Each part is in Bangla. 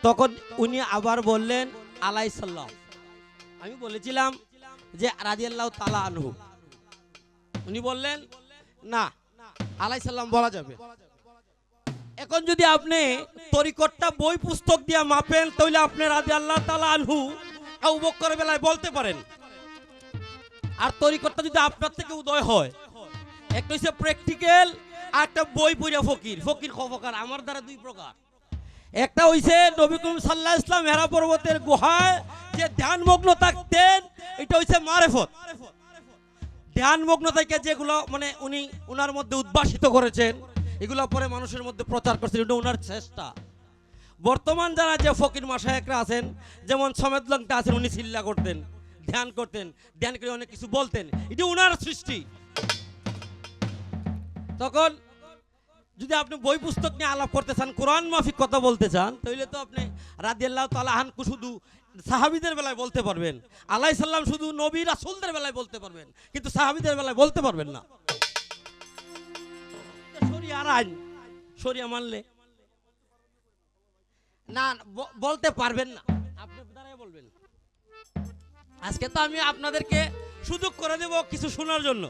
তখন উনি আবার বললেন আলাইসাল্লাম। আমি বলেছিলাম যে রাদিয়াল্লাহু তাআলা আনহু। উনি বললেন না, আলাইসাল্লাম বলা যাবে। এখন যদি আপনি তরিকতটা বই পুস্তক দিয়ে মাপেন তাহলে আপনি রাদিয়াল্লাহু তাআলা আনহু আবু বকরের বেলায় বলতে পারেন। আর তরিকতটা যদি আপনার থেকে উদয় হয়, একটা হচ্ছে প্র্যাকটিক্যাল আর একটা বই পড়া ফকির। ফকির খফকার আমার দ্বারা দুই প্রকার। একটা হইছে নবী করিম সাল্লাল্লাহু আলাইহি ওয়াসাল্লাম হেরা পর্বতের গুহায় যে ধ্যানমগ্ন থাকতেন, এটা হইছে মারেফত। ধ্যানমগ্ন থেকে যেগুলো মানে উনি ওনার মধ্যে উদ্ভাসিত করেছেন, এগুলো পরে মানুষের মধ্যে প্রচার করছেন, এটা ওনার চেষ্টা। বর্তমান যারা যে ফকির মাশায়েখরা আছেন, যেমন সমেত লংটা আছেন, উনি চিল্লা করতেন, ধ্যান করতেন, ধ্যান করে অনেক কিছু বলতেন, এটা ওনার সৃষ্টি। তখন যদি আপনি বই পুস্তক নিয়ে আলাপ করতে চান, কোরআন মাফিক কথা বলতে চান, তাহলে তো আপনি রাদিয়াল্লাহু তাআলা আনহু শুধু সাহাবীদের বেলায় বলতে পারবেন, আলাইহিস সালাম শুধু নবী রাসূলদের বেলায় বলতে পারবেন, কিন্তু সাহাবীদের বেলায় বলতে পারবেন না। শরিয়ার আইন, শরিয়া মানলে না বলতে পারবেন না, আপনি দ্বারাই বলবেন। আজকে তো আমি আপনাদেরকে সুযোগ করে দেব কিছু শোনার জন্য।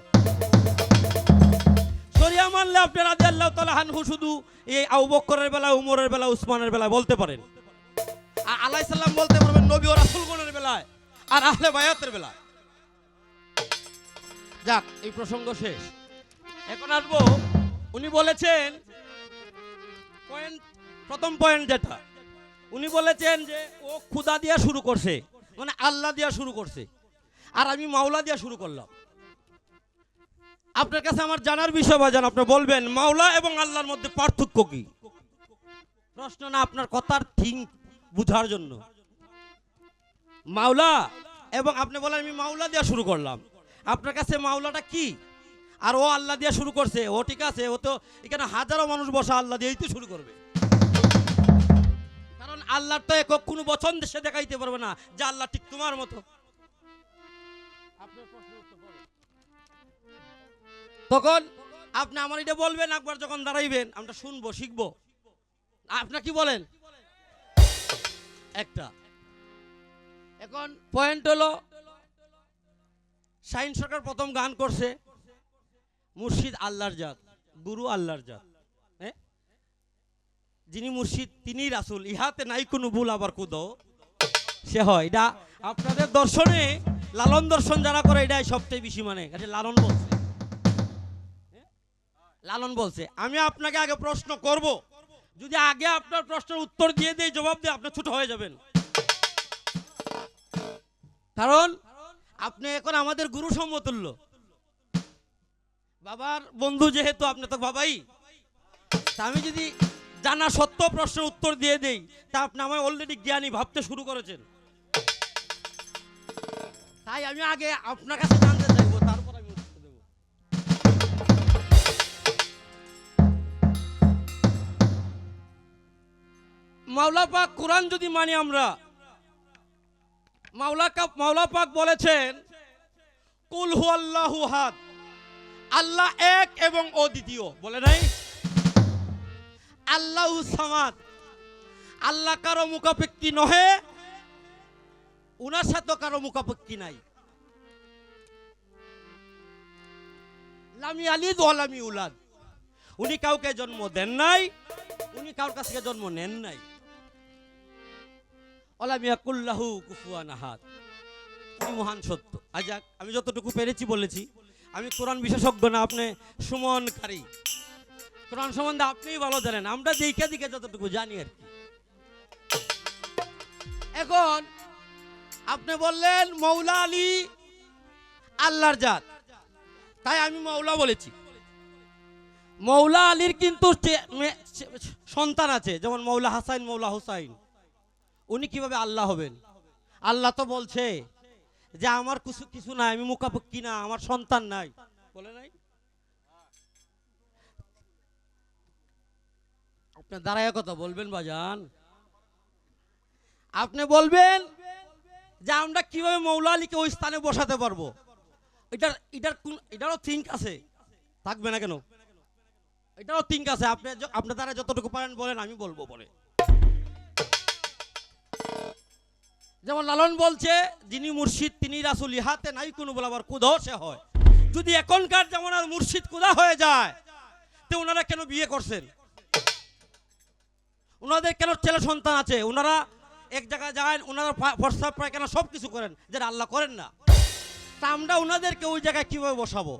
শরিয়া মানলে আপনি রাদিয়াল্লাহু তাআলা আনহু শুধু এই আবু বকরের বেলা, উমরের বেলা, উসমানের বেলায় বলতে পারেন, আর আলাইহিস সালাম বলতে পারবেন নবী ও রাসূলগণের বেলায় আর আহলে বায়াতের বেলায়। যাক, এই প্রসঙ্গ শেষ। এখন আসবো, উনি বলেছেন প্রথম পয়েন্ট যেটা উনি বলেছেন যে ও খুদা দিয়া শুরু করছে, মানে আল্লাহ দিয়া শুরু করছে, আর আমি মাওলা দিয়া শুরু করলাম। আপনার কাছে আমার জানার বিষয় বাজান, আপনি বলবেন মাওলা এবং আল্লাহর মধ্যে পার্থক্য কি? প্রশ্ন না, আপনার কথার থিঙ্ক বুঝার জন্য। মাওলা এবং আপনি বলেন আমি মাওলা দিয়া শুরু করলাম, আপনার কাছে মাওলাটা কি? আর ও আল্লাহ দিয়া শুরু করছে, ও ঠিক আছে, ও তো এখানে হাজারো মানুষ বসা আল্লাহ দিয়েই তো শুরু করবে, কারণ আল্লাহর তো একক কোনো বচন দেশে দেখাইতে পারবে না যে আল্লাহ ঠিক তোমার মতো। তখন আপনি আমার এটা বলবেন, একবার যখন দাঁড়াইবেন আমরা শুনবো, শিখবো। আপনার কি বলেন? একটা এখন পয়েন্ট হলো, শাহিন সরকার প্রথম গান করছে মুর্শিদ আল্লাহর জাত, গুরু আল্লাহর জাত, যিনি মুর্শিদ তিনি রাসূল, ইহাতে নাই কোনো ভুল আবার কুদো সে হয়। এটা আপনাদের দর্শনে লালন দর্শন যারা করে এটাই সবচেয়ে বেশি মানে, লালন বলছে, লালন বলছে। আমি আপনাকে আগে প্রশ্ন করব, যদি আগে আপনার প্রশ্নের উত্তর দিয়ে দেই, জবাব দিয়ে আপনি ছোট হয়ে যাবেন, কারণ আপনি এখন আমাদের গুরু সমতুল্য। বাবার বন্ধু যেহেতু আপনি তো বাবাই, তা আমি যদি জানা সত্য প্রশ্নের উত্তর দিয়ে দেই, তা আপনি আমায় অলরেডি জ্ঞানী ভাবতে শুরু করেছেন। তাই আমি আগে আপনার কাছে জানতে চাইবো, তারপর আমি উত্তর দেব। মাওলা পাক কোরআন যদি মানি আমরা, মাওলা পাক বলেছেন কুল হুয়াল্লাহু আহাদ, আল্লাহ এক এবং অদ্বিতীয়, বলে নাই? আল্লাহু সামাদ, আল্লাহ কারো মুখাপেক্ষী নহে, উনার সাথে কারো মুখাপেক্ষী নাই। লাম ইয়ালিদ ওয়া লাম ইউলাদ, উনি কাউকে জন্ম দেন নাই, উনি কারোর কাছ থেকে জন্ম নেন নাই। ওয়ালাম ইয়াকুল লাহু কুফুয়ান আহাদ, উনি মহান সত্য। আজাক আমি যতটুকু পেরেছি বলেছি। আমি কোরআন বিশেষজ্ঞ না, আপনি সুমনকারী, কোরআন সম্বন্ধে আপনিই ভালো জানেন, আমরা দিকে দিকে যতটুকু জানি আর কি। এখন আপনি বললেন মৌলা আলী আল্লাহর জাত, তাই আমি মৌলা বলেছি। মৌলা আলীর কিন্তু সন্তান আছে, যেমন মৌলা হাসাইন, মৌলা হুসাইন। উনি কিভাবে আল্লাহ হবেন? আল্লাহ তো বলছে যে আমার কিছু নাই, আমি মুখাপেক্ষী না, আমার সন্তান নাই, বলে নাই? আপনি দাঁড়ায় কথা বলবেন বাজান, আপনি বলবেন যে আমরা কিভাবে মৌলা আলীকে ওই স্থানে বসাতে পারবো। এটারও থিঙ্ক আছে, থাকবে না কেন? এটারও থিঙ্ক আছে। আপনি দ্বারা যতটুকু পারেন বলেন, আমি বলবো পরে। যেমন লালন বলছে, যিনি মুর্শিদ তিনি রাসূল, ইহাতে নাই কোনো বলাবার কুদো সে হয়। যদি এখনকার জামানার মুর্শিদ কুদা হয়ে যায়, তো ওনারা কেন বিয়ে করছেন? ওনাদের কেন ছেলে সন্তান আছে? ওনারা এক জায়গায় যায়, ওনারা প্রস্তাব পায়খানা সব কিছু করেন, যেটা আল্লাহ করেন না। তা আমরা ওনাদেরকে ওই জায়গায় কিভাবে বসাবো?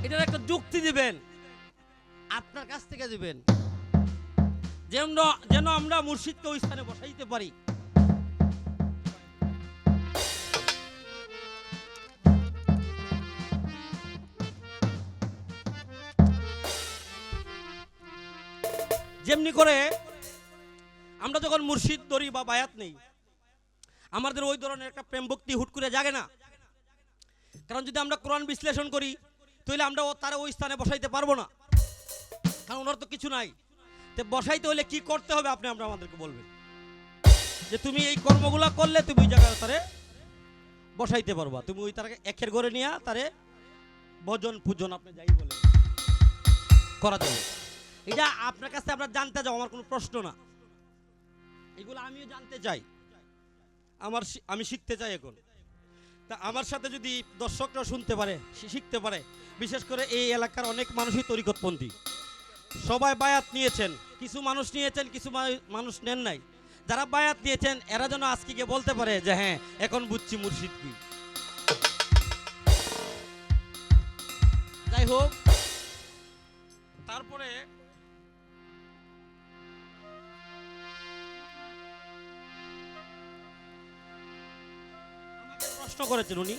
এটার একটা যুক্তি দিবেন, আপনার কাছ থেকে দিবেন, যেন আমরা মুর্শিদকে ওই স্থানে বসাইতে পারি। যেমনি করে আমরা যখন মুর্শিদ ধরি বা বায়াত নেই, আমাদের ওই ধরনের একটা প্রেম ভক্তি হুট করে জাগে না। কারণ যদি আমরা কোরআন বিশ্লেষণ করি, তাহলে আমরা তারা ওই স্থানে বসাইতে পারবো না, কারণ ওনার তো কিছু নাই। তো বসাইতে হলে কি করতে হবে আপনি আমাদেরকে বলবেন, যে তুমি এই কর্মগুলা করলে তুমি ওই জায়গায় তারে বসাইতে পারবা। তুমি ওই তারাকে একের ঘরে নিয়ে তারে ভজন পূজন আপনি যাই বলে করা যাবে। এটা আপনার কাছে আমরা জানতে যাও, আমার কোনো প্রশ্ন না। এগুলো আমিও জানতে চাই, আমি শিখতে চাই এখন। তা আমার সাথে যদি দর্শকরা শুনতে পারে, শিখতে পারে, বিশেষ করে এই এলাকার অনেক মানুষই তরিকতপন্থী, সবাই বায়াত নিয়েছেন, কিছু মানুষ নিয়েছেন, কিছু মানুষ নেন নাই। যারা বায়াত নিয়েছেন এরা যেন আজকে গিয়ে বলতে পারে যে হ্যাঁ এখন বুঝছি মুর্শিদ কি। যাই হোক, তারপরে প্রশ্ন করেছেন উনি